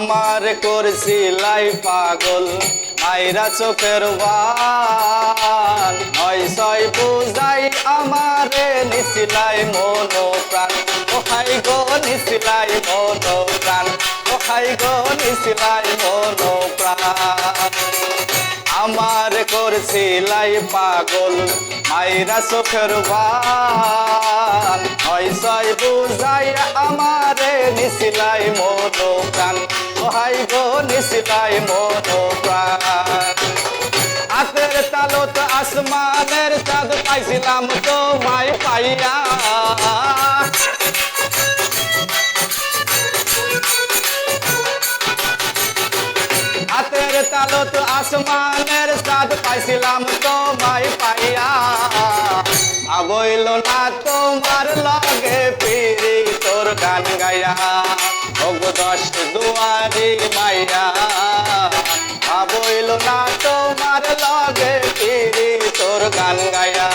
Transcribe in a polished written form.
আমার করছিলাই পাগল মাইরা চোখের বান নয় ছয় বুঝাই আমারে নিছিলাই মন প্রাণ ও হাই গো নিছিলাই মন প্রাণ ও হাই গো নিছিলাই মন প্রাণ আমার করছিলাই পাগল মাইরা চোখের বান নয় ছয় বুঝাই আমারে নিছিলাই মন প্রাণ ও হাই গো নিছিলাই মন প্রাণ হাতের তালত আসমানের চাঁদ পাইছিলাম তোমায় পাইয়া হাতের তালত আসমানের চাঁদ পাইছিলাম তোমায় পাইয়া আবইল না তোমার লগে পিরি তোর গান গাইয়া ওগো দশ দুয়ারি মাইয়া আবইল না তোমার লগে পিরি তোর গান গাইয়া